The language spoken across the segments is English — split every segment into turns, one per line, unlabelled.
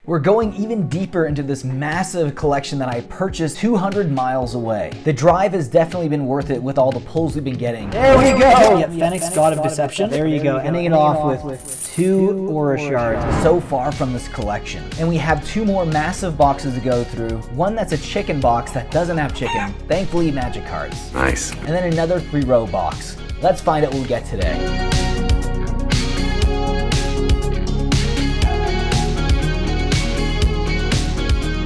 We're going even deeper into this massive collection that I purchased 200 miles away. The drive has definitely been worth it with all the pulls we've been getting. There we go!
Yep, Fennec's God of Deception. There you go. Ending it off with 2 Aura Shards.
So far from this collection. And we have 2 more massive boxes to go through. One that's a chicken box that doesn't have chicken. Thankfully, magic cards.
Nice.
And then another 3-row box. Let's find out what we get today.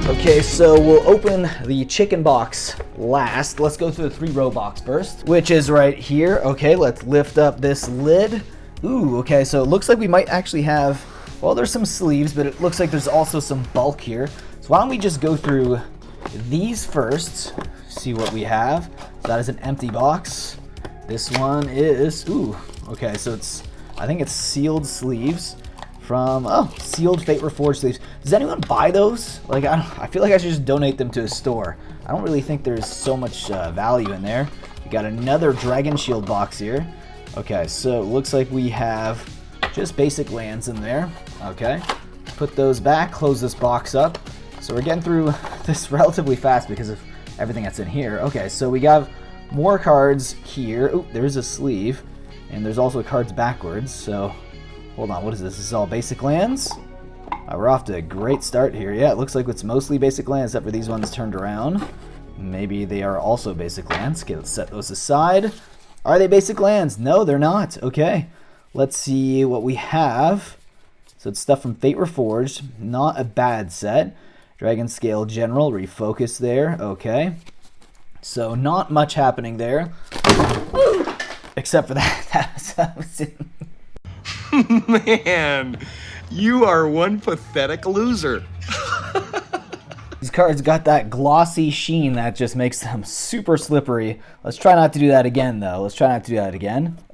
Okay, so we'll open the chicken box last. Let's go through the 3-row box first, which is right here. Okay, let's lift up this lid. Ooh, okay, so it looks like we might actually have, well, there's some sleeves, but it looks like there's also some bulk here. So why don't we just go through these first, see what we have. So that is an empty box. This one is, ooh, okay, so I think it's sealed sleeves. From, sealed Fate Reforged sleeves. Does anyone buy those? Like, I feel like I should just donate them to a store. I don't really think there's so much value in there. We got another Dragon Shield box here. Okay, so it looks like we have just basic lands in there. Okay, put those back, close this box up. So we're getting through this relatively fast because of everything that's in here. Okay, so we got more cards here. Oh, there's a sleeve. And there's also cards backwards, so... Hold on, what is this? This is all basic lands? We're off to a great start here. Yeah, it looks like it's mostly basic lands, except for these ones turned around. Maybe they are also basic lands. Okay, let's set those aside. Are they basic lands? No, they're not. Okay, let's see what we have. So it's stuff from Fate Reforged. Not a bad set. Dragon Scale General, refocus there. Okay. So not much happening there. Except for that.
Man, you are one pathetic loser.
These cards got that glossy sheen that just makes them super slippery. Let's try not to do that again, though.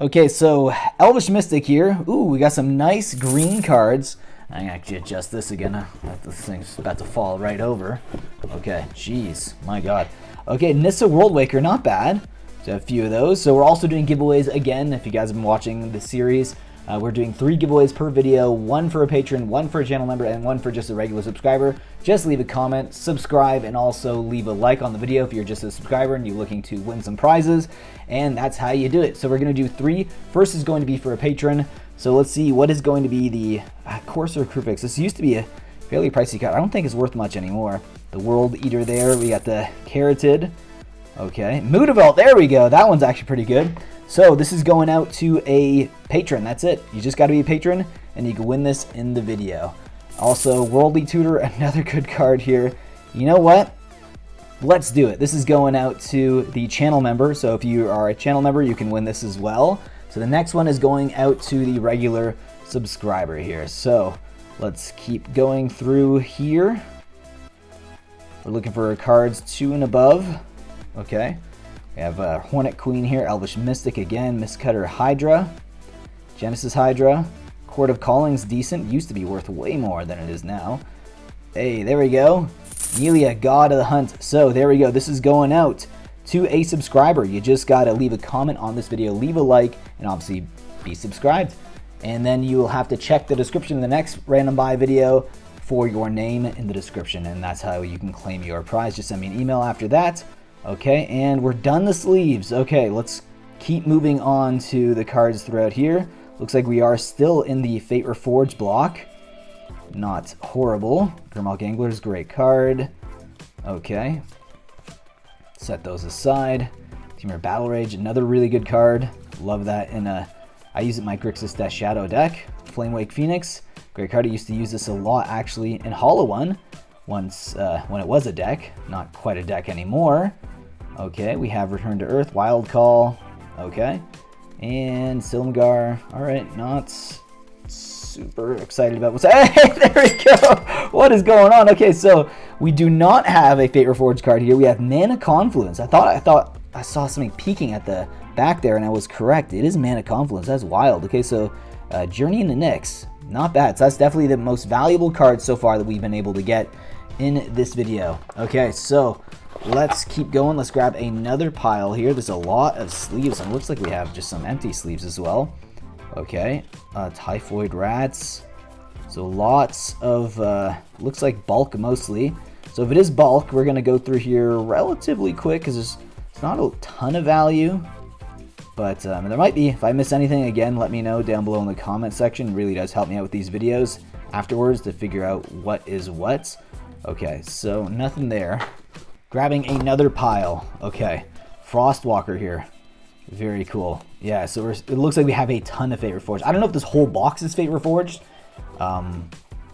Okay, so Elvish Mystic here. Ooh, we got some nice green cards. I can actually adjust this again. This thing's about to fall right over. Okay, jeez, my god. Okay, Nissa Worldwaker, not bad. So a few of those. So we're also doing giveaways again. If you guys have been watching the series, we're doing 3 giveaways per video, 1 for a patron, 1 for a channel member, and 1 for just a regular subscriber. Just leave a comment, subscribe, and also leave a like on the video if you're just a subscriber and you're looking to win some prizes. And that's how you do it. So we're going to do 3. First is going to be for a patron. So let's see what is going to be the Courser Crufix. This used to be a fairly pricey card. I don't think it's worth much anymore. The World Eater there. We got the Carotid. Okay. Mutavault. There we go. That one's actually pretty good. So this is going out to a patron. That's it. You just got to be a patron, and you can win this in the video. Also, Worldly Tutor, another good card here. You know what? Let's do it. This is going out to the channel member. So if you are a channel member, you can win this as well. So the next one is going out to the regular subscriber here. So let's keep going through here. We're looking for cards 2 and above. Okay. We have Hornet Queen here, Elvish Mystic again, Mistcutter Hydra, Genesis Hydra, Court of Calling's decent, used to be worth way more than it is now. Hey, there we go. Nelia, God of the Hunt. So there we go. This is going out to a subscriber. You just got to leave a comment on this video, leave a like, and obviously be subscribed. And then you will have to check the description of the next random buy video for your name in the description, and that's how you can claim your prize. Just send me an email after that. Okay, and we're done the sleeves. Okay, let's keep moving on to the cards throughout here. Looks like we are still in the Fate Reforged block. Not horrible. Grimmauld Gangler's great card. Okay. Set those aside. Temur Battle Rage, another really good card. Love that in a... I use it in my Grixis Death Shadow deck. Flamewake Phoenix. Great card. I used to use this a lot, actually, in Hollow One. Once, when it was a deck. Not quite a deck anymore. Okay, we have Return to Earth, Wild Call. Okay. And Silumgar. Alright, not super excited about what's... Hey, there we go! What is going on? Okay, so we do not have a Fate Reforged card here. We have Mana Confluence. I thought I saw something peeking at the back there, and I was correct. It is Mana Confluence. That's wild. Okay, so Journey into Nyx. Not bad. So that's definitely the most valuable card so far that we've been able to get in this video. Okay, so let's keep going. Let's grab another pile here. There's a lot of sleeves, and it looks like we have just some empty sleeves as well. Okay, Typhoid Rats, So lots of, looks like bulk mostly. So if it is bulk, we're going to go through here relatively quick because it's not a ton of value. But there might be. If I miss anything, again, let me know down below in the comment section. It really does help me out with these videos afterwards to figure out what is what. Okay, so nothing there. Grabbing another pile. Okay, Frostwalker here. Very cool. Yeah, so it looks like we have a ton of Fate Reforged. I don't know if this whole box is Fate Reforged.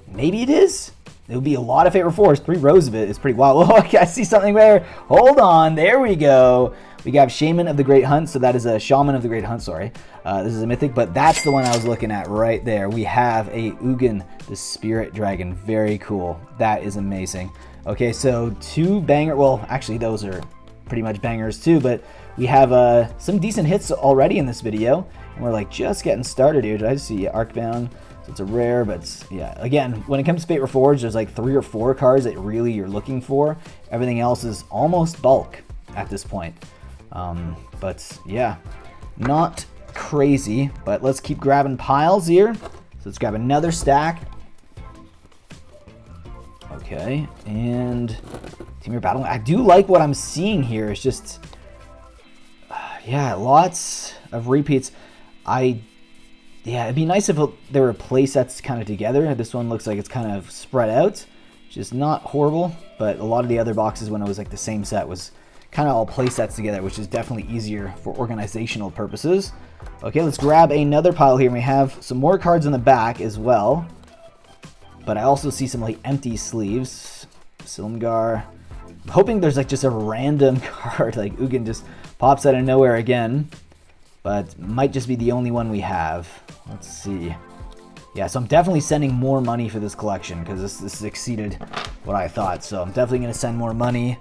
Maybe it is. It would be a lot of Fate Reforged. 3 rows of it is pretty wild. Oh, okay, I see something there. Hold on. There we go. We got Shaman of the Great Hunt. So that is a Shaman of the Great Hunt, sorry. This is a mythic, but that's the one I was looking at right there. We have a Ugin, the Spirit Dragon. Very cool. That is amazing. Okay, so 2 banger. Well, actually, those are pretty much bangers too, but we have some decent hits already in this video. And we're like just getting started here. Did I see Arcbound? So it's a rare, but yeah, again, when it comes to Fate Reforged, there's like 3 or 4 cards that really you're looking for. Everything else is almost bulk at this point. But yeah, not crazy, but let's keep grabbing piles here. So let's grab another stack. Okay, and Team Your Battle. I do like what I'm seeing here. It's just, yeah, lots of repeats. Yeah, it'd be nice if there were play sets kind of together. This one looks like it's kind of spread out, which is not horrible, but a lot of the other boxes when it was like the same set was kind of all play sets together, which is definitely easier for organizational purposes. Okay, let's grab another pile here. We have some more cards in the back as well, but I also see some like empty sleeves. Silmgar. I'm hoping there's like just a random card, like Ugin just pops out of nowhere again, but might just be the only one we have. Let's see. Yeah, so I'm definitely sending more money for this collection because this exceeded what I thought. So I'm definitely going to send more money.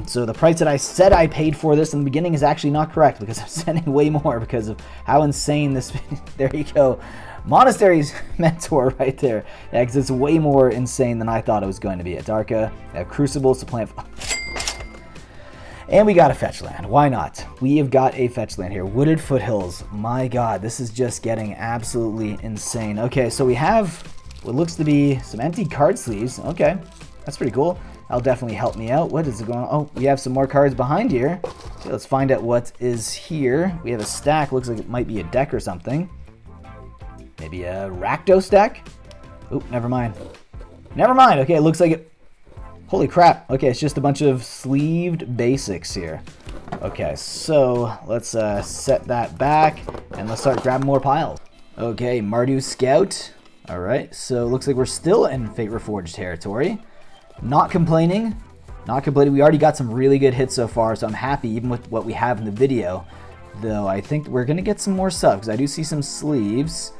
So the price that I said I paid for this in the beginning is actually not correct because I'm sending way more because of how insane this... There you go. Monastery's Mentor right there. Yeah, because it's way more insane than I thought it was going to be. A Darka, a Crucible, Supplant... And we got a fetch land. Why not? We have got a fetch land here. Wooded Foothills. My god, this is just getting absolutely insane. Okay, so we have what looks to be some empty card sleeves. Okay, that's pretty cool. That'll definitely help me out. What is it going on? Oh, we have some more cards behind here. So let's find out what is here. We have a stack. Looks like it might be a deck or something. Maybe a Rakdos deck? Oh, never mind. Never mind. Okay, it looks like it... Holy crap. Okay, it's just a bunch of sleeved basics here. Okay, so let's set that back and let's start grabbing more piles. Okay, Mardu Scout. All right, so looks like we're still in Fate Reforged territory. Not complaining. Not complaining. We already got some really good hits so far, so I'm happy even with what we have in the video. Though I think we're going to get some more stuff because I do see some sleeves.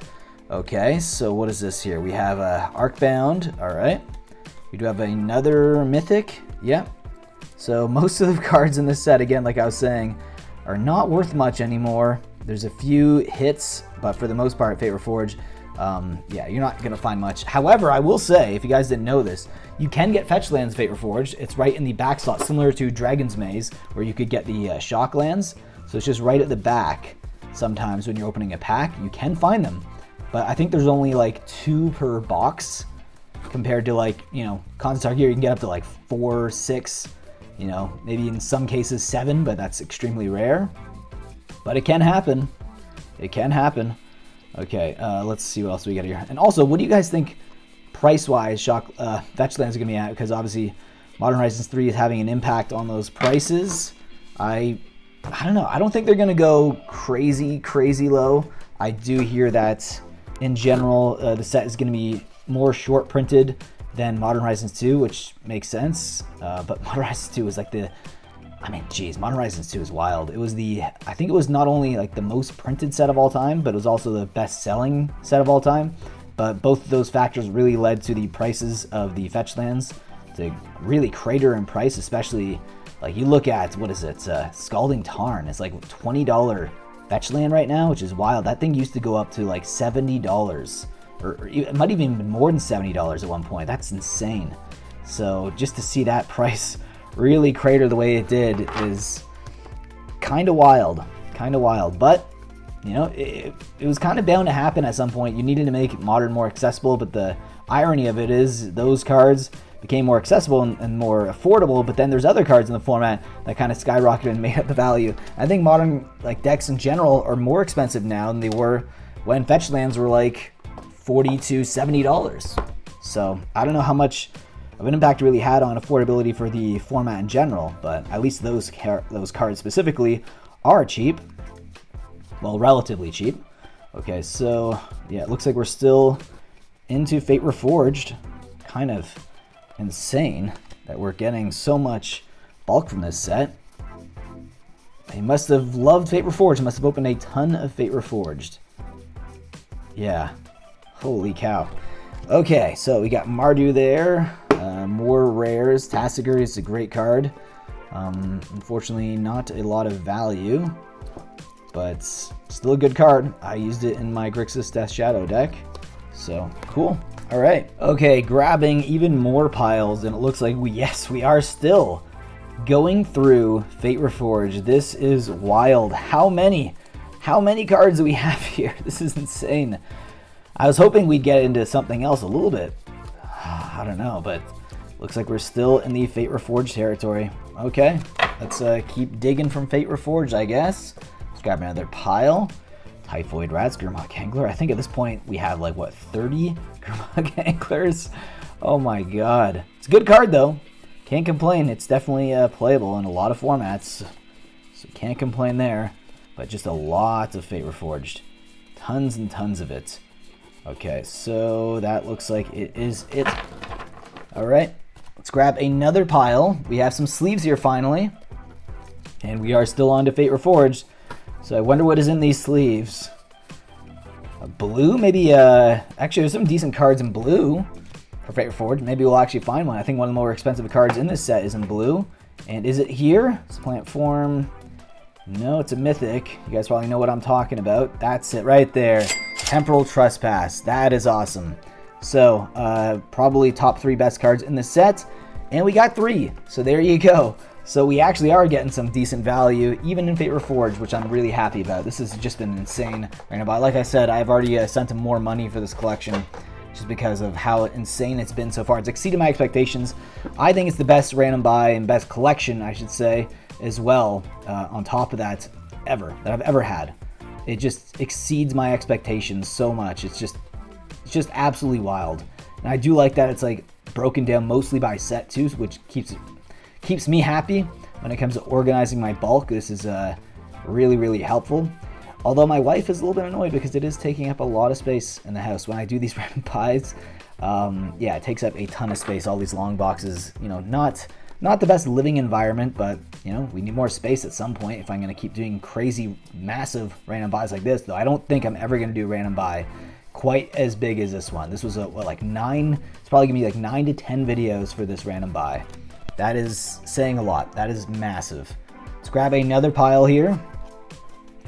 Okay, so what is this here? We have Arcbound. All right. We do have another Mythic. Yep. So most of the cards in this set, again, like I was saying, are not worth much anymore. There's a few hits, but for the most part, Fate Reforged, yeah, you're not going to find much. However, I will say, if you guys didn't know this, you can get fetch lands Fate Reforged. It's right in the back slot, similar to Dragon's Maze, where you could get the shock lands. So it's just right at the back. Sometimes when you're opening a pack, you can find them. But I think there's only like 2 per box. Compared to like, you know, Concept Gear, you can get up to like 4, 6, you know, maybe in some cases 7, but that's extremely rare. But it can happen. It can happen. Okay, let's see what else we got here. And also, what do you guys think price-wise fetch lands are going to be at? Because obviously, Modern Horizons 3 is having an impact on those prices. I don't know. I don't think they're going to go crazy, crazy low. I do hear that in general, the set is going to be more short printed than Modern Horizons 2, which makes sense. But Modern Horizons 2 is like Modern Horizons 2 is wild. It was I think it was not only like the most printed set of all time, but it was also the best selling set of all time. But both of those factors really led to the prices of the fetch lands to really crater in price, especially like you look at, what is it? Scalding Tarn. It's like $20 fetch land right now, which is wild. That thing used to go up to like $70. Or it might even be more than $70 at one point. That's insane. So just to see that price really crater the way it did is kind of wild. Kind of wild. But you know, it was kind of bound to happen at some point. You needed to make Modern more accessible, but the irony of it is those cards became more accessible and more affordable, but then there's other cards in the format that kind of skyrocketed and made up the value. I think Modern like decks in general are more expensive now than they were when fetch lands were like $40 to $70. So I don't know how much of an impact it really had on affordability for the format in general, but at least those cards specifically are cheap. Well, relatively cheap. Okay, so yeah, it looks like we're still into Fate Reforged. Kind of insane that we're getting so much bulk from this set. He must have loved Fate Reforged. He must have opened a ton of Fate Reforged. Yeah. Holy cow. Okay, so we got Mardu there. More rares. Tassiger is a great card. Unfortunately, not a lot of value, but still a good card. I used it in my Grixis Death Shadow deck. So, cool. All right. Okay, grabbing even more piles, and it looks like we are still going through Fate Reforged. This is wild. How many cards do we have here? This is insane. I was hoping we'd get into something else a little bit. I don't know, but looks like we're still in the Fate Reforged territory. Okay, let's keep digging from Fate Reforged, I guess. Let's grab another pile. Typhoid Rats, Gurmag Angler. I think at this point we have like, what, 30 Gurmag Anglers? Oh my god. It's a good card though. Can't complain. It's definitely playable in a lot of formats. So can't complain there. But just a lot of Fate Reforged. Tons and tons of it. Okay, so that looks like it is it. Alright, let's grab another pile. We have some sleeves here finally. And we are still on to Fate Reforged. So I wonder what is in these sleeves. Blue? Maybe, actually there's some decent cards in blue for Fate Reforged. Maybe we'll actually find one. I think one of the more expensive cards in this set is in blue. And is it here? It's plant form. No, it's a mythic. You guys probably know what I'm talking about. That's it right there. Temporal Trespass. That is awesome. So, probably top 3 best cards in the set. And we got 3. So there you go. So we actually are getting some decent value, even in Fate Reforged, which I'm really happy about. This has just been insane right now. But like I said, I've already sent him more money for this collection just because of how insane it's been so far. It's exceeded my expectations. I think it's the best random buy and best collection, I should say, as well, on top of that, that I've ever had. It just exceeds my expectations so much. It's just absolutely wild. And I do like that it's like broken down mostly by set too, which keeps me happy when it comes to organizing my bulk. This is really, really helpful. Although my wife is a little bit annoyed because it is taking up a lot of space in the house when I do these random buys. Yeah, it takes up a ton of space, all these long boxes. You know, not the best living environment, but you know, we need more space at some point if I'm going to keep doing crazy, massive random buys like this. Though I don't think I'm ever going to do a random buy quite as big as this one. This was like 9. It's probably going to be like 9 to 10 videos for this random buy. That is saying a lot. That is massive. Let's grab another pile here.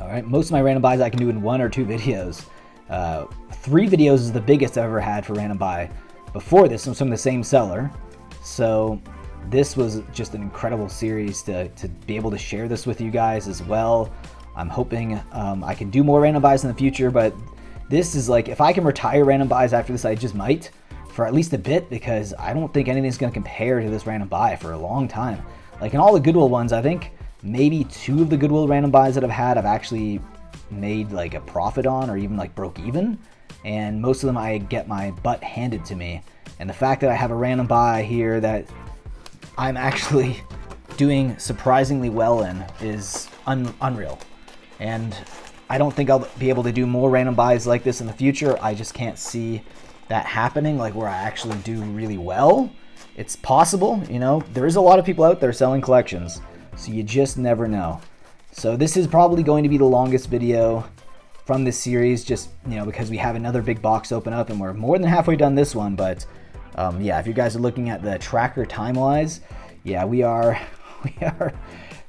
All right, most of my random buys I can do in 1 or 2 videos. 3 videos is the biggest I've ever had for random buy. Before this was from the same seller. So this was just an incredible series to be able to share this with you guys as well. I'm hoping I can do more random buys in the future, but this is like, if I can retire random buys after this, I just might for at least a bit, because I don't think anything's going to compare to this random buy for a long time. Like in all the Goodwill ones, I think maybe 2 of the Goodwill random buys that I've had, I've actually made like a profit on, or even like broke even. And most of them I get my butt handed to me. And the fact that I have a random buy here that I'm actually doing surprisingly well in is unreal. And I don't think I'll be able to do more random buys like this in the future. I just can't see that happening, like where I actually do really well. It's possible, you know, there is a lot of people out there selling collections, so you just never know. So this is probably going to be the longest video from this series, just, you know, because we have another big box open up and we're more than halfway done this one. But yeah, if you guys are looking at the tracker time-wise, yeah, we are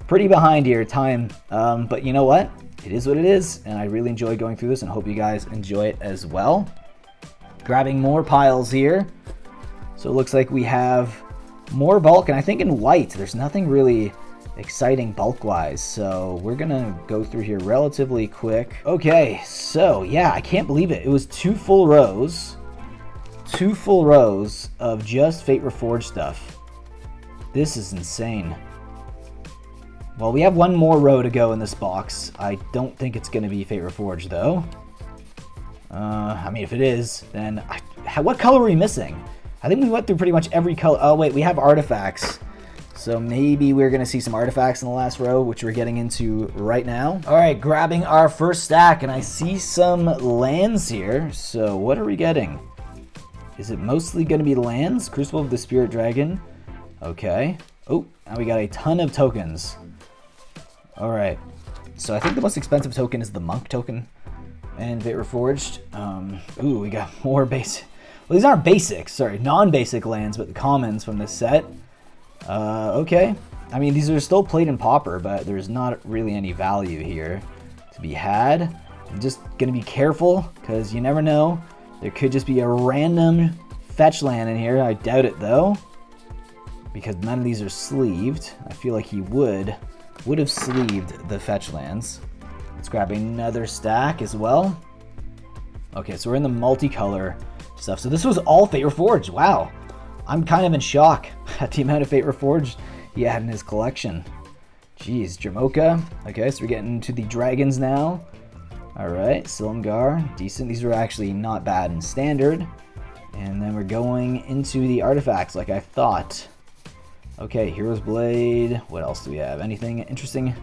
pretty behind here time. But you know what? It is what it is, and I really enjoy going through this and hope you guys enjoy it as well. Grabbing more piles here. So it looks like we have more bulk, and I think in white, there's nothing really exciting bulk-wise, so we're gonna go through here relatively quick. Okay, so yeah, I can't believe it. It was 2 full rows of just Fate Reforged stuff. This is insane. Well, we have one more row to go in this box. I don't think it's gonna be Fate Reforged though. I mean, if it is, then what color are we missing? I think we went through pretty much every color. Oh wait, we have artifacts. So maybe we're going to see some artifacts in the last row, which we're getting into right now. All right, grabbing our first stack, and I see some lands here. So what are we getting? Is it mostly going to be lands? Crucible of the Spirit Dragon. Okay. Oh, now we got a ton of tokens. All right. So I think the most expensive token is the Monk token and Fate Reforged. Ooh, we got more basic. Well, these aren't basics. Sorry, non-basic lands, but the commons from this set. Okay. I mean, these are still plate and pauper, but there's not really any value here to be had. I'm just going to be careful, because you never know. There could just be a random fetch land in here. I doubt it, though, because none of these are sleeved. I feel like he would have sleeved the fetch lands. Let's grab another stack as well. Okay, so we're in the multicolor stuff. So this was all Fate Reforged. Wow. I'm kind of in shock at the amount of Fate Reforged he had in his collection. Jeez, Jamoka. Okay, so we're getting into the dragons now. All right, Silumgar, decent. These are actually not bad in standard. And then we're going into the artifacts like I thought. Okay, Hero's Blade. What else do we have? Anything interesting?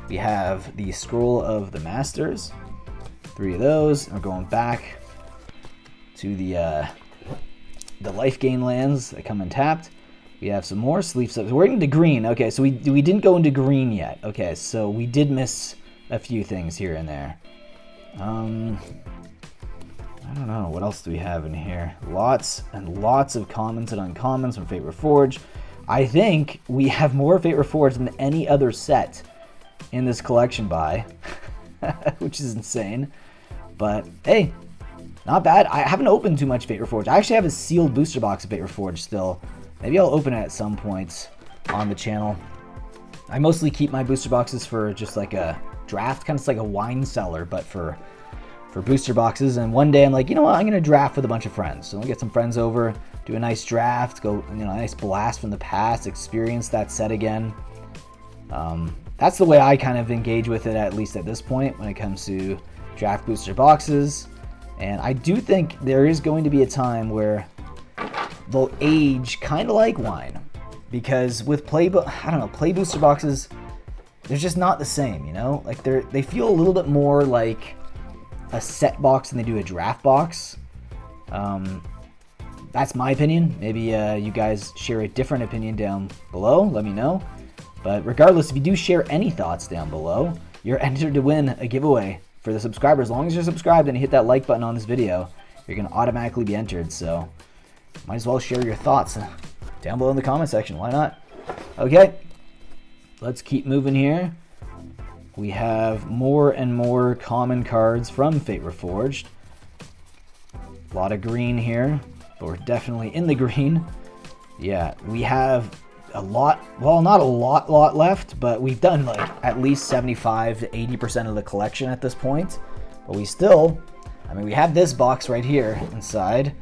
We have the Scroll of the Masters. 3 of those. And we're going back to the life gain lands that come untapped. We have some more sleeve subs. We're into green. Okay, so we didn't go into green yet. Okay, so we did miss a few things here and there. I don't know. What else do we have in here? Lots and lots of commons and uncommons from Fate Reforged. I think we have more Fate Reforged than any other set in this collection buy, which is insane. But hey, not bad. I haven't opened too much Fate Reforged. I actually have a sealed booster box of Fate Reforged still. Maybe I'll open it at some point on the channel. I mostly keep my booster boxes for just like a draft, kind of like a wine cellar, but for booster boxes. And one day I'm like, you know what? I'm gonna draft with a bunch of friends. So I'll get some friends over, do a nice draft, go, you know, a nice blast from the past, experience that set again. That's the way I kind of engage with it, at least at this point, when it comes to draft booster boxes. And I do think there is going to be a time where they'll age kind of like wine, because with play booster boxes, they're just not the same, you know? Like they feel a little bit more like a set box than they do a draft box. That's my opinion. Maybe you guys share a different opinion down below. Let me know. But regardless, if you do share any thoughts down below, you're entered to win a giveaway for the subscribers. As long as you're subscribed and you hit that like button on this video, you're going to automatically be entered. So might as well share your thoughts down below in the comment section. Why not? Okay, let's keep moving here. We have more and more common cards from Fate Reforged. A lot of green here, but we're definitely in the green. Yeah, we have a lot, well, not a lot left, but we've done like at least 75 to 80% of the collection at this point. But we still, I mean, we have this box right here inside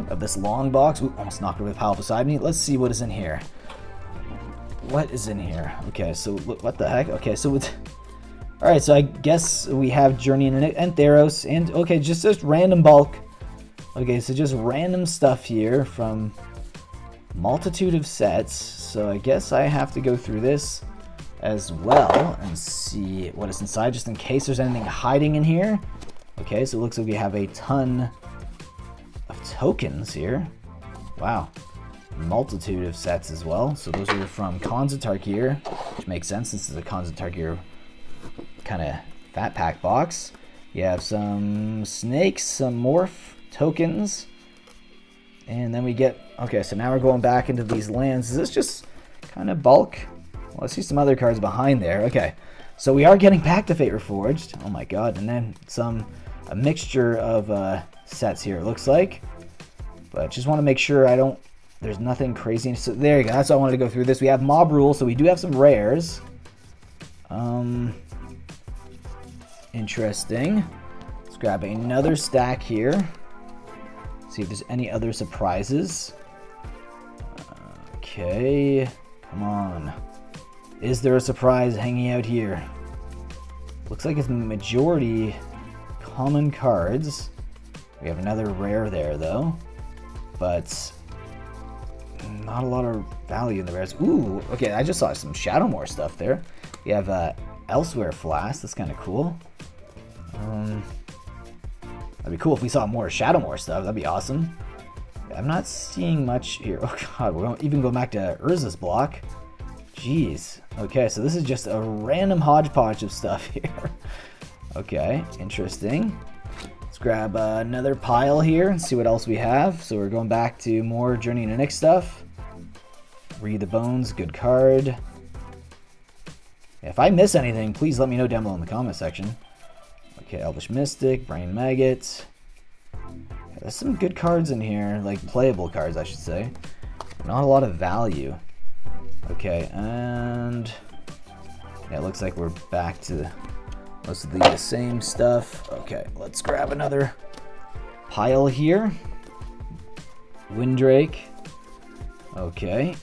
of this long box. Ooh, almost knocked over the pile beside me. Let's see what is in here. What is in here? Okay, so what the heck? Okay, so it's, all right, so I guess we have Journey and Theros, and okay, just random bulk. Okay, so just random stuff here from multitude of sets. So I guess I have to go through this as well and see what is inside, just in case there's anything hiding in here. Okay, so it looks like we have a ton of tokens here. Wow, multitude of sets as well. So those are from Khans of Tarkir, which makes sense since it's a Khans of Tarkir kind of fat pack box. You have some snakes, some morph tokens, and then we get, okay, so now we're going back into these lands. Is this just kind of bulk? Well, I see some other cards behind there. Okay, so we are getting back to Fate Reforged. Oh my god, and then a mixture of sets here, it looks like. But just want to make sure there's nothing crazy. So there you go, that's why I wanted to go through this. We have Mob Rule, so we do have some rares. Interesting. Let's grab another stack here. See if there's any other surprises. Okay, come on. Is there a surprise hanging out here? Looks like it's the majority common cards. We have another rare there though, but not a lot of value in the rares. Ooh, okay, I just saw some Shadowmoor stuff there. We have Elsewhere Flask, that's kind of cool. That'd be cool if we saw more Shadowmoor stuff, that'd be awesome. I'm not seeing much here. Oh god, we're even going back to Urza's block. Jeez. Okay, so this is just a random hodgepodge of stuff here. Okay, interesting. Let's grab another pile here and see what else we have. So we're going back to more Journey to Nyx stuff. Read the Bones, good card. If I miss anything, please let me know down below in the comment section. Okay, Elvish Mystic, Brain Maggot. Yeah, there's some good cards in here, like playable cards, I should say. Not a lot of value. Okay, and yeah, it looks like we're back to mostly the same stuff. Okay, let's grab another pile here. Windrake. Okay,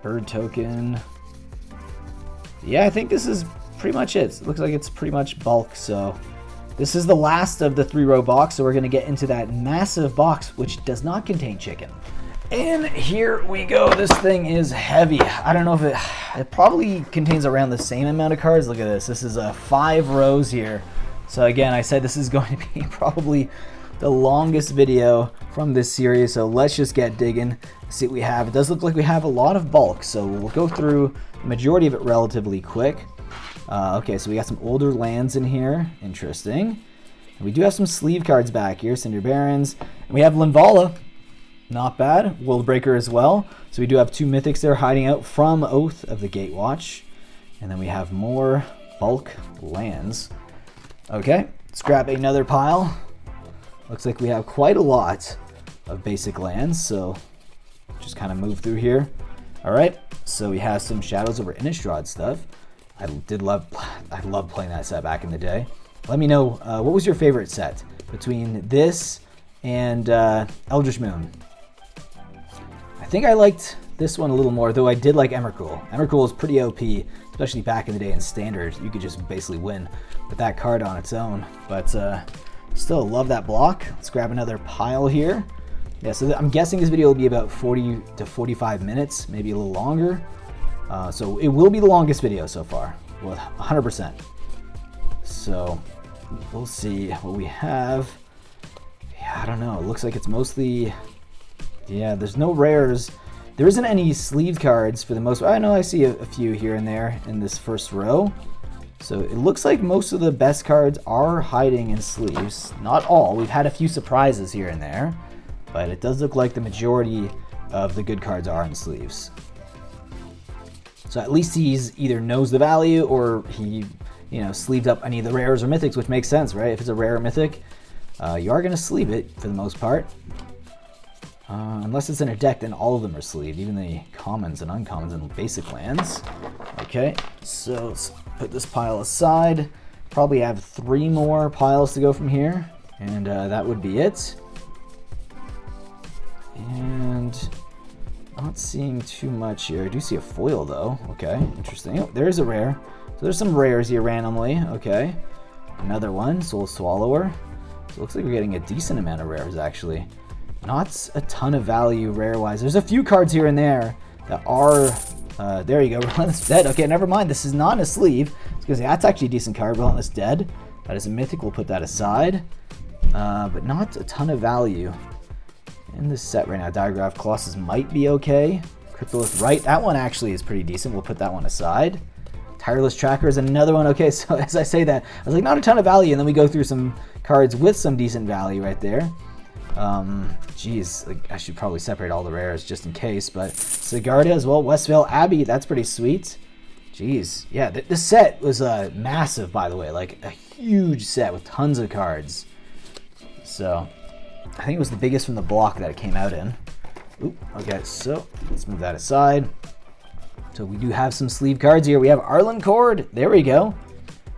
Bird Token. Yeah, I think this is pretty much it. It looks like it's pretty much bulk, so this is the last of the 3-row box, so we're going to get into that massive box, which does not contain chicken. And here we go. This thing is heavy. I don't know if it probably contains around the same amount of cards. Look at this. This is 5 rows here. So again, I said this is going to be probably the longest video from this series. So let's just get digging, see what we have. It does look like we have a lot of bulk, so we'll go through the majority of it relatively quick. Okay, so we got some older lands in here. Interesting. And we do have some sleeve cards back here. Cinder Barons. And we have Linvala. Not bad. Worldbreaker as well. So we do have 2 mythics there hiding out from Oath of the Gatewatch. And then we have more bulk lands. Okay, let's grab another pile. Looks like we have quite a lot of basic lands, so just kind of move through here. All right, so we have some Shadows over Innistrad stuff. I love playing that set back in the day. Let me know, what was your favorite set between this and Eldritch Moon? I think I liked this one a little more, though I did like Emrakul. Emrakul is pretty OP, especially back in the day in Standard. You could just basically win with that card on its own. But still love that block. Let's grab another pile here. Yeah, so I'm guessing this video will be about 40 to 45 minutes, maybe a little longer. So it will be the longest video so far, with 100%. So we'll see what we have. Yeah, I don't know. It looks like it's mostly... Yeah, there's no rares. There isn't any sleeve cards for the most part. I know I see a few here and there in this first row. So it looks like most of the best cards are hiding in sleeves. Not all. We've had a few surprises here and there. But it does look like the majority of the good cards are in sleeves. So at least he's either knows the value or he, sleeved up any of the rares or mythics, which makes sense, right? If it's a rare or mythic, you are going to sleeve it for the most part. Unless it's in a deck, then all of them are sleeved, even the commons and uncommons and basic lands. Okay, so let's put this pile aside. Probably have 3 more piles to go from here, and that would be it. And not seeing too much here. I do see a foil though. Okay, interesting. Oh, there's a rare. So there's some rares here randomly. Okay, another one, Soul Swallower. So it looks like we're getting a decent amount of rares actually. Not a ton of value rare-wise. There's a few cards here and there that are... there you go, Relentless Dead. Okay, never mind. This is not a sleeve. Because that's actually a decent card, Relentless Dead. That is a mythic. We'll put that aside. But not a ton of value in this set right now. Diagraph Colossus might be okay. Cryptolith Right. That one actually is pretty decent. We'll put that one aside. Tireless Tracker is another one. Okay, so as I say that, I was like, not a ton of value. And then we go through some cards with some decent value right there. Geez, like, I should probably separate all the rares just in case, but Sigarda as well, Westvale Abbey, that's pretty sweet. Jeez, yeah, this set was massive, by the way, like a huge set with tons of cards. So, I think it was the biggest from the block that it came out in. Oop, okay, so let's move that aside. So we do have some sleeve cards here. We have Arlen Cord. There we go.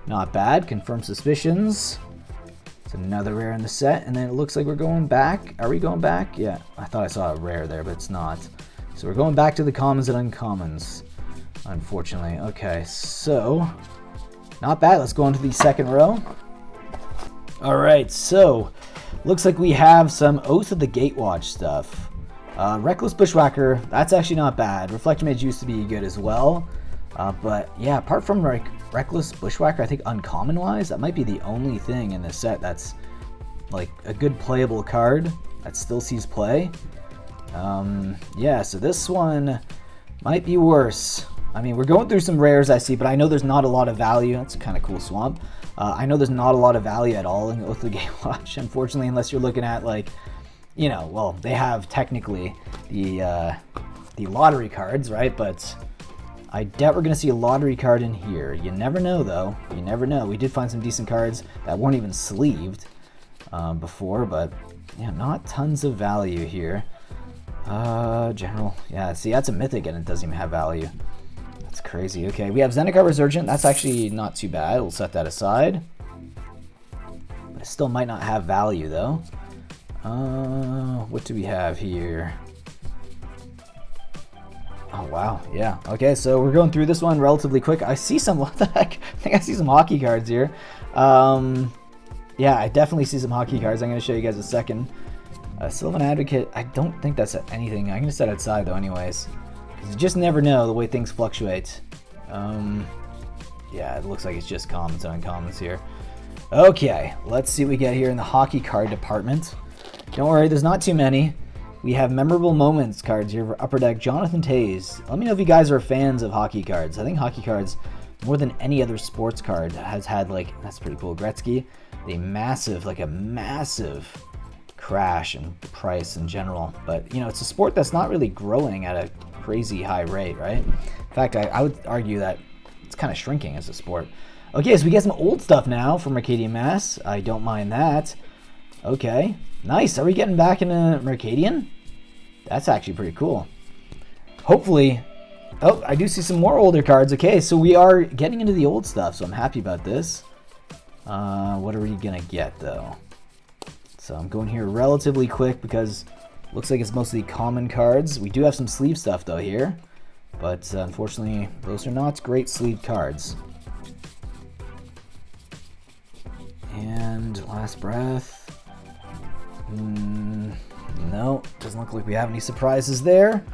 Not bad. Confirm Suspicions. It's another rare in the set. And then it looks like we're going back. Are we going back? Yeah. I thought I saw a rare there, but it's not. So we're going back to the commons and uncommons, unfortunately. Okay, so not bad. Let's go on to the second row. All right, so looks like we have some Oath of the Gatewatch stuff. Reckless Bushwhacker, that's actually not bad. Reflector Mage used to be good as well. But yeah, apart from Reckless Bushwhacker, I think uncommon-wise, that might be the only thing in this set that's like a good playable card that still sees play. Yeah, so this one might be worse. I mean, we're going through some rares I see, but I know there's not a lot of value. That's a kind of cool swamp. I know there's not a lot of value at all in Oath of the Gatewatch, unfortunately, unless you're looking at like, you know, well, they have technically the lottery cards, right? But I doubt we're going to see a lottery card in here. You never know, though. You never know. We did find some decent cards that weren't even sleeved before, but yeah, not tons of value here. General. Yeah, see, that's a mythic and it doesn't even have value. That's crazy. Okay, we have Zendikar Resurgent. That's actually not too bad. We'll set that aside. But it still might not have value, though. What do we have here? Oh, wow. Yeah. Okay, so we're going through this one relatively quick. I see some, what the heck? I think I see some hockey cards here. Yeah, I definitely see some hockey cards. I'm going to show you guys a second. Sylvan Advocate, I don't think that's anything. I'm going to set it outside, though, anyways. You just never know the way things fluctuate. Yeah, it looks like it's just commons and uncommons here. Okay, let's see what we get here in the hockey card department. Don't worry, there's not too many. We have Memorable Moments cards here for Upper Deck. Jonathan Toews. Let me know if you guys are fans of hockey cards. I think hockey cards, more than any other sports card, has had, like, that's pretty cool. Gretzky, a massive crash and price in general. But, you know, it's a sport that's not really growing at a crazy high rate, right? In fact, I would argue that it's kind of shrinking as a sport. Okay, so we get some old stuff now from Mercadian Mass. I don't mind that. Okay, nice. Are we getting back into Mercadian? That's actually pretty cool. Hopefully. Oh, I do see some more older cards. Okay, so we are getting into the old stuff, so I'm happy about this. What are we going to get, though? So I'm going here relatively quick because looks like it's mostly common cards. We do have some sleeve stuff, though, here. But unfortunately, those are not great sleeve cards. And Last Breath. No, doesn't look like we have any surprises there.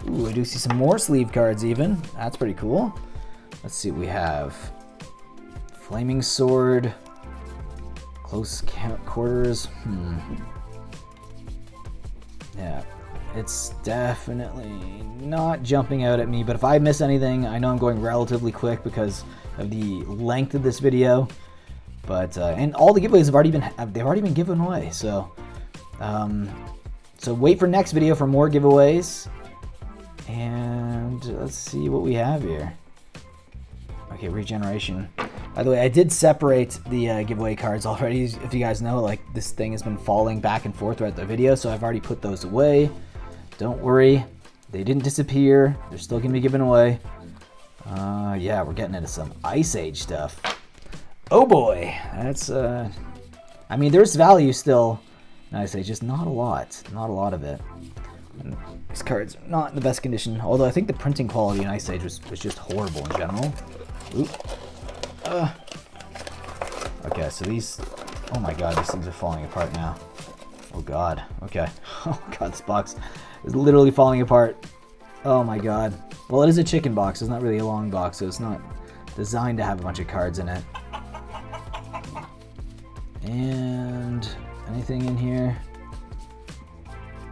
Ooh, I do see some more sleeve cards even. That's pretty cool. Let's see what we have. Flaming Sword. Close Quarters. Yeah, it's definitely not jumping out at me, but if I miss anything, I know I'm going relatively quick because of the length of this video. But and all the giveaways have already been given away, so so wait for next video for more giveaways. And let's see what we have here. Okay, Regeneration. By the way, I did separate the giveaway cards already. If you guys know, like, this thing has been falling back and forth throughout the video, so I've already put those away. Don't worry, they didn't disappear. They're still gonna be given away. Yeah, we're getting into some Ice Age stuff. Oh boy, that's I mean, there's value still in Ice Age, just not a lot of it. And these cards are not in the best condition, although I think the printing quality in Ice Age was just horrible in general. Oop. Okay, so these, oh my god, these things are falling apart now. Oh god, okay. Oh god, this box is literally falling apart. Oh my god. Well, it is a chicken box, it's not really a long box, so it's not designed to have a bunch of cards in it. And anything in here?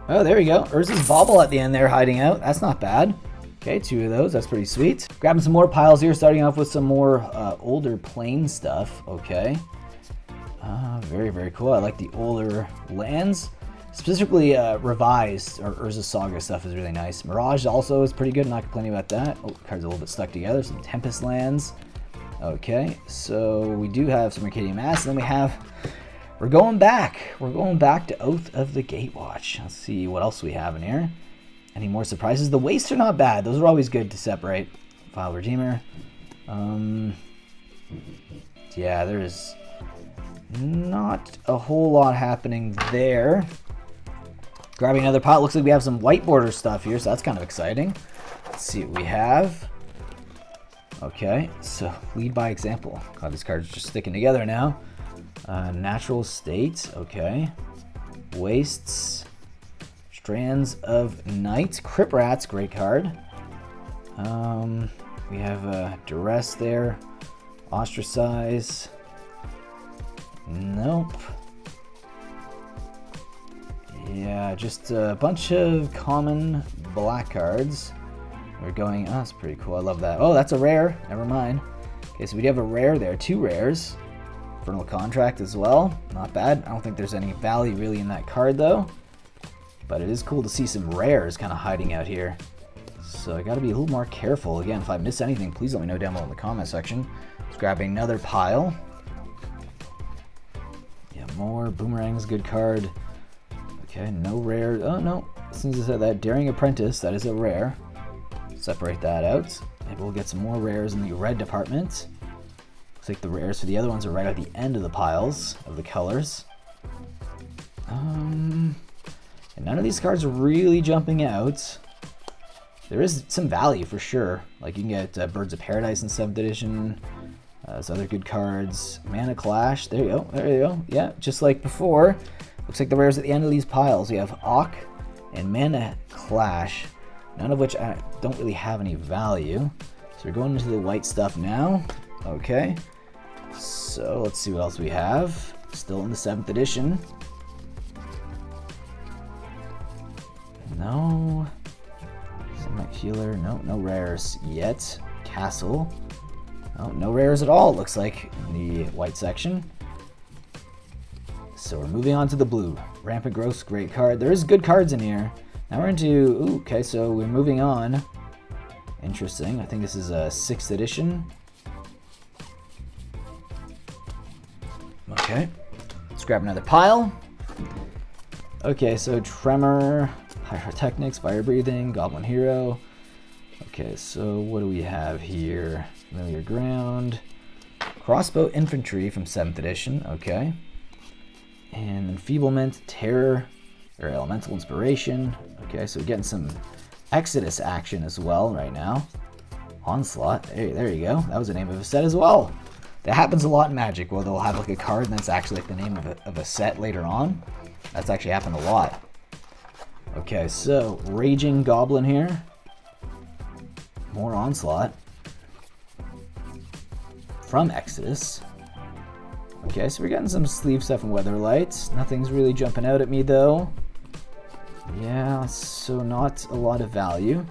Oh, there we go. Urza's Bauble at the end there hiding out. That's not bad. Okay, 2 of those. That's pretty sweet. Grabbing some more piles here, starting off with some more older plain stuff. Okay. Very, very cool. I like the older lands. Specifically, revised or Urza Saga stuff is really nice. Mirage also is pretty good. Not complaining about that. Oh, cards are a little bit stuck together. Some Tempest lands. Okay, so we do have some Mercadian Mass. And then we're going back. We're going back to Oath of the Gatewatch. Let's see what else we have in here. Any more surprises? The wastes are not bad. Those are always good to separate. File Redeemer. Yeah, there's not a whole lot happening there. Grabbing another pile. Looks like we have some white border stuff here, so that's kind of exciting. Let's see what we have. Okay, so lead by example. God, these cards are just sticking together now. Natural state. Okay. Wastes. Strands of Night. Crip Rats, great card. We have Duress there. Ostracize. Nope. Yeah, just a bunch of common black cards. We're going, oh, that's pretty cool. I love that. Oh, that's a rare. Never mind. Okay, so we do have a rare there. 2 rares. Vernal Contract as well. Not bad. I don't think there's any value really in that card, though. But it is cool to see some rares kind of hiding out here. So I got to be a little more careful. Again, if I miss anything, please let me know down below in the comment section. Let's grab another pile. Yeah, more Boomerang's good card. Okay, no rare. Oh, no. As soon as I said that, Daring Apprentice, that is a rare. Separate that out. Maybe we'll get some more rares in the red department. Looks like the rares for the other ones are right at the end of the piles of the colors. And none of these cards are really jumping out. There is some value for sure. Like you can get Birds of Paradise in 7th edition. There's other good cards. Mana Clash. There you go. There you go. Yeah, just like before. Looks like the rares at the end of these piles. We have Auk and Mana Clash. None of which don't really have any value. So we're going into the white stuff now. Okay. So let's see what else we have. Still in the 7th edition. No. Sunlight Healer. No, no rares yet. Castle. Oh, no rares at all, looks like, in the white section. So we're moving on to the blue. Rampant Growth, great card. There is good cards in here. Now we're into, ooh, okay, so we're moving on. Interesting. I think this is a 6th edition. Okay. Let's grab another pile. Okay, so Tremor, Pyrotechnics, Fire Breathing, Goblin Hero. Okay, so what do we have here? Familiar Ground. Crossbow Infantry from 7th edition. Okay. And Enfeeblement, Terror, or Elemental Inspiration. Okay, so we're getting some Exodus action as well right now. Onslaught. There you go. That was the name of a set as well. That happens a lot in Magic, where they'll have like a card and that's actually like the name of a set later on. That's actually happened a lot. Okay, so Raging Goblin here. More Onslaught. From Exodus. Okay, so we're getting some sleeve stuff and Weatherlight. Nothing's really jumping out at me though. Yeah, so not a lot of value.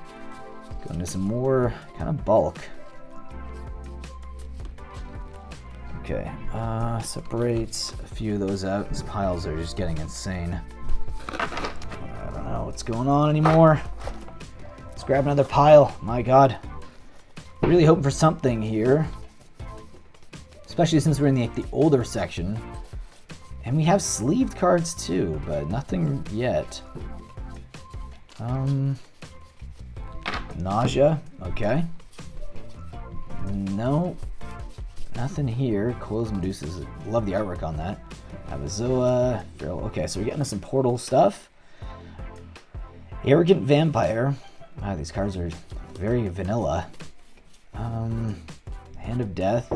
Going to some more kind of bulk. Okay, separate a few of those out. These piles are just getting insane. I don't know what's going on anymore. Let's grab another pile. My God. Really hoping for something here. Especially since we're in the older section. And we have sleeved cards too, but nothing yet. Nausea, okay. No, nothing here. Closed Medusas, love the artwork on that. Abazoa, okay, so we're getting some portal stuff. Arrogant Vampire. Wow, these cards are very vanilla. Hand of Death.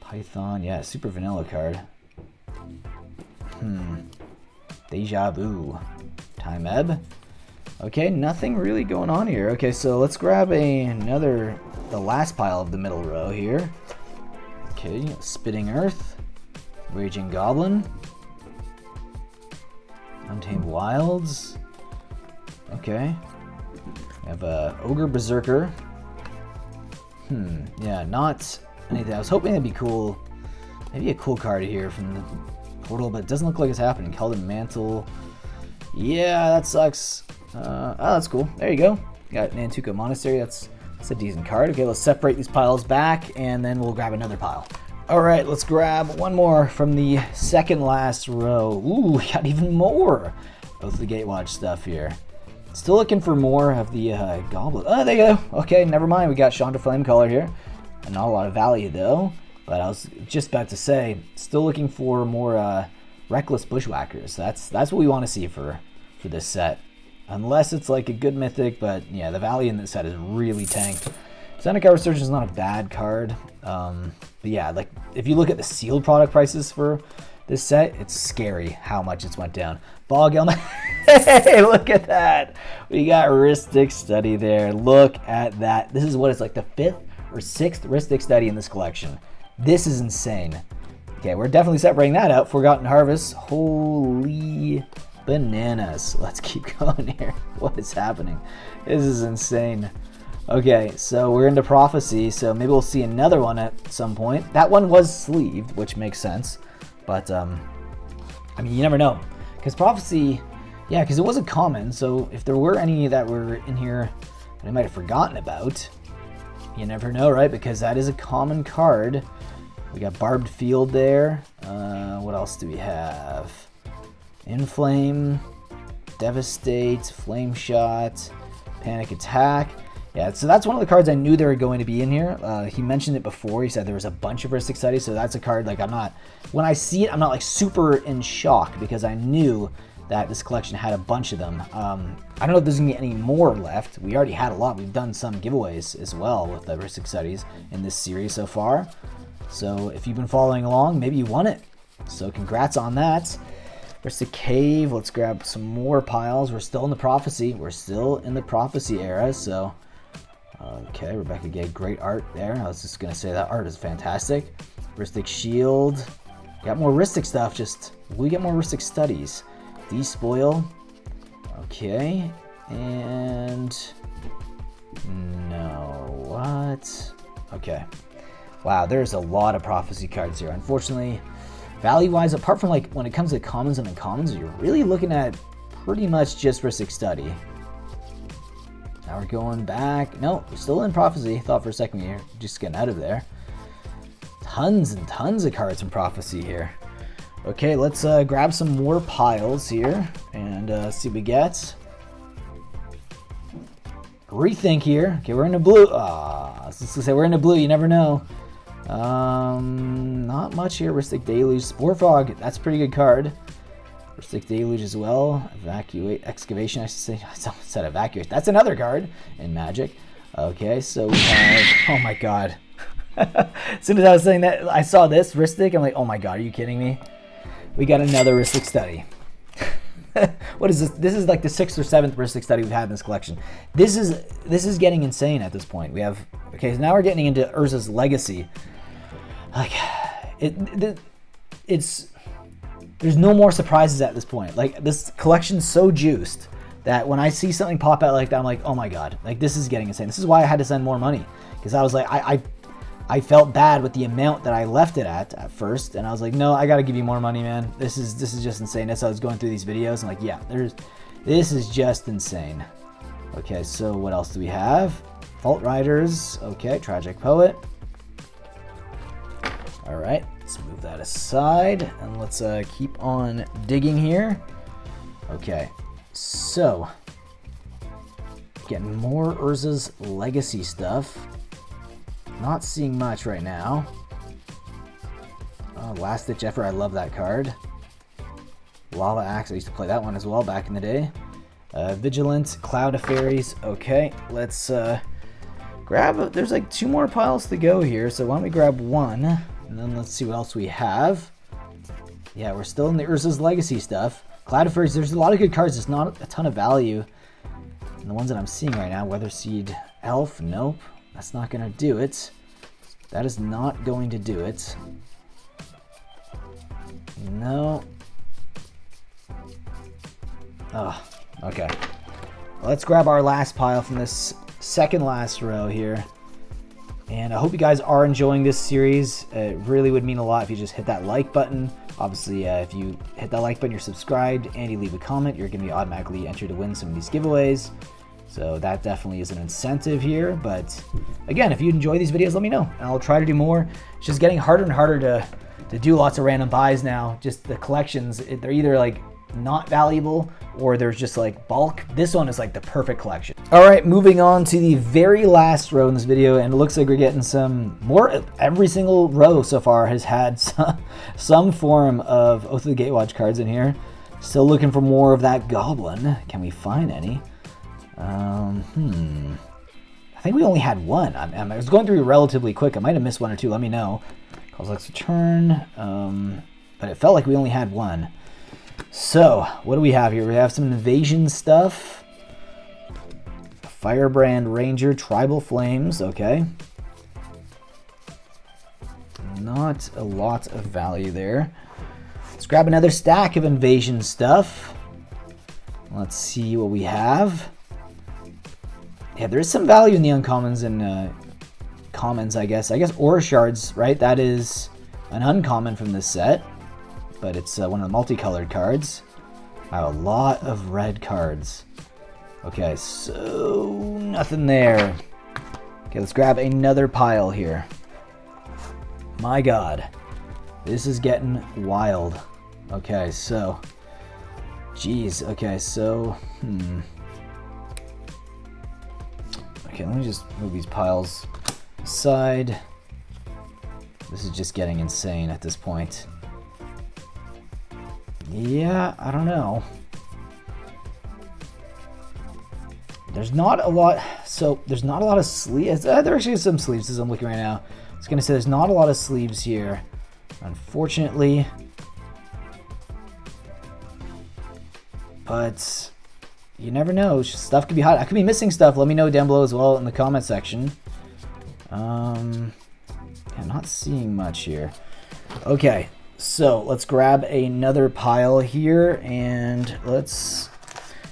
Python, yeah, super vanilla card. Deja Vu. Time Ebb. Okay, nothing really going on here. Okay, so let's grab the last pile of the middle row here. Okay, Spitting Earth. Raging Goblin. Untamed Wilds. Okay. We have a Ogre Berserker. Yeah, not anything. I was hoping it'd be cool. Maybe a cool card here from the portal, but it doesn't look like it's happening. Keldon Mantle. Yeah, that sucks. Oh, that's cool. There you go. Got Nantuko Monastery. That's a decent card. Okay, let's separate these piles back, and then we'll grab another pile. All right, let's grab one more from the second last row. Ooh, we got even more of the Gatewatch stuff here. Still looking for more of the Goblin. Oh, there you go. Okay, never mind. We got Chandra Flamecaller here. Not a lot of value, though. But I was just about to say, still looking for more Reckless Bushwhackers. That's what we want to see for this set. Unless it's like a good mythic, but yeah, the value in this set is really tanked. Zendikar Resurgence is not a bad card. But yeah, like if you look at the sealed product prices for this set, it's scary how much it's went down. Bog Elm. Hey, look at that. We got Rhystic Study there. Look at that. This is what it's like the 5th or 6th Rhystic Study in this collection. This is insane. Okay, we're definitely separating that out. Forgotten Harvest. Holy bananas. Let's keep going here. What is happening? This is insane. Okay, so we're into Prophecy, so maybe we'll see another one at some point. That one was sleeved, which makes sense. But, I mean, you never know. Because Prophecy, yeah, because it wasn't common, so if there were any that were in here that I might have forgotten about, you never know, right? Because that is a common card. We got Barbed Field there. What else do we have? Inflame, Devastate, Flame Shot, Panic Attack. Yeah, so that's one of the cards I knew they were going to be in here. He mentioned it before. He said there was a bunch of Rhystic Studies, so that's a card like when I see it, I'm not like super in shock because I knew that this collection had a bunch of them. I don't know if there's gonna be any more left. We already had a lot. We've done some giveaways as well with the Rhystic Studies in this series so far. So if you've been following along, maybe you won it. So congrats on that. Rhystic Cave. Let's grab some more piles. We're still in the Prophecy. We're still in the Prophecy era, so... Okay, Rebecca gave great art there. I was just going to say that art is fantastic. Rhystic Shield. Got more Rhystic stuff, just... We get more Rhystic Studies. Despoil. Okay. And... No. What? Okay. Wow, there's a lot of Prophecy cards here. Unfortunately, value-wise, apart from like when it comes to commons and uncommons, you're really looking at pretty much just Rhystic Study. Now we're going back. No, we're still in Prophecy. Thought for a second here, just getting out of there. Tons and tons of cards from Prophecy here. Okay, let's grab some more piles here and see what we get. Rethink here. Okay, we're in the blue. I was just gonna say we're in the blue. You never know. Not much here. Rhystic Deluge, Spore Frog. That's a pretty good card. Rhystic Deluge as well. Excavation. I should say. I said evacuate. That's another card in Magic. Okay, so we have. Oh my god. As soon as I was saying that, I saw this Rhystic. I'm like, oh my god, are you kidding me? We got another Rhystic Study. What is this? This is like the 6th or 7th Rhystic Study we've had in this collection. This is getting insane at this point. We have okay, so now we're getting into Urza's Legacy. Like it's there's no more surprises at this point. Like this collection's so juiced that when I see something pop out like that, I'm like, oh my god, like this is getting insane. This is why I had to send more money because I was like, I felt bad with the amount that I left it at first, and I was like, no, I gotta give you more money, man. This is just insane. That's how I was going through these videos. I'm like, yeah, this is just insane. Okay, so what else do we have? Fault Riders. Okay, Tragic Poet. All right, let's move that aside and let's keep on digging here. Okay, so getting more Urza's Legacy stuff. Not seeing much right now. Last Ditch Effort, I love that card. Lava Axe, I used to play that one as well back in the day. Vigilant, Cloud of Fairies. Okay, let's grab, there's like 2 more piles to go here, so why don't we grab one, and then let's see what else we have. Yeah, we're still in the Urza's Legacy stuff. Cloud of Fairies, there's a lot of good cards, there's not a ton of value. And the ones that I'm seeing right now, Weatherseed Elf, nope. That's not going to do it. That is not going to do it. No. Oh, okay. Let's grab our last pile from this second last row here. And I hope you guys are enjoying this series. It really would mean a lot if you just hit that like button. Obviously, if you hit that like button, you're subscribed, and you leave a comment, you're going to be automatically entered to win some of these giveaways. So that definitely is an incentive here. But again, if you enjoy these videos, let me know. And I'll try to do more. It's just getting harder and harder to do lots of random buys now. Just the collections, they're either like not valuable, or there's just like bulk. This one is like the perfect collection. All right, moving on to the very last row in this video, and it looks like we're getting some more. Every single row so far has had some form of Oath of the Gatewatch cards in here. Still looking for more of that goblin. Can we find any? I think we only had one. I was going through relatively quick. I might have missed one or two. Let me know. Calls Lex Return. But it felt like we only had one. So, what do we have here? We have some invasion stuff. Firebrand Ranger, Tribal Flames, okay. Not a lot of value there. Let's grab another stack of invasion stuff. Let's see what we have. Yeah, there is some value in the uncommons and commons, I guess. I guess Aura Shards, right? That is an uncommon from this set. But it's one of the multicolored cards. Wow, a lot of red cards. Okay, so nothing there. Okay, let's grab another pile here. My God, this is getting wild. Okay, so, geez. Okay, so, Okay, let me just move these piles aside. This is just getting insane at this point. Yeah, I don't know. There's not a lot. So there's not a lot of sleeves. There actually is some sleeves as I'm looking right now. I was gonna say there's not a lot of sleeves here, unfortunately. But you never know. Stuff could be hot. I could be missing stuff. Let me know down below as well in the comment section. I'm not seeing much here. Okay. So let's grab another pile here and let's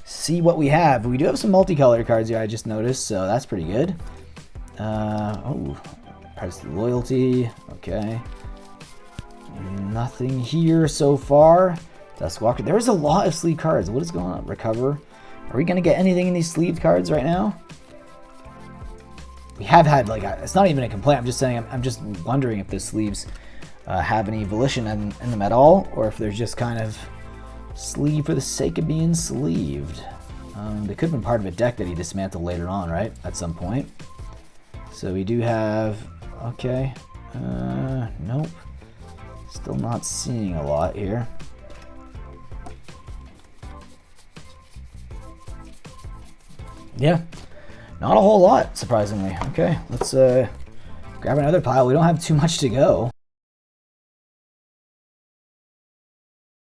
see what we have. We do have some multicolored cards here, I just noticed, so that's pretty good. Oh, price loyalty. Okay. Nothing here so far. Duskwalker. There is a lot of sleeve cards. What is going on? Recover. Are we going to get anything in these sleeved cards right now? We have had, like, it's not even a complaint. I'm just saying, I'm just wondering if the sleeves have any volition in them at all, or if they're just kind of sleeve for the sake of being sleeved. They could have been part of a deck that he dismantled later on, right? At some point. So we do have, okay, nope. Still not seeing a lot here. Yeah, not a whole lot, surprisingly. Okay, let's grab another pile. We don't have too much to go.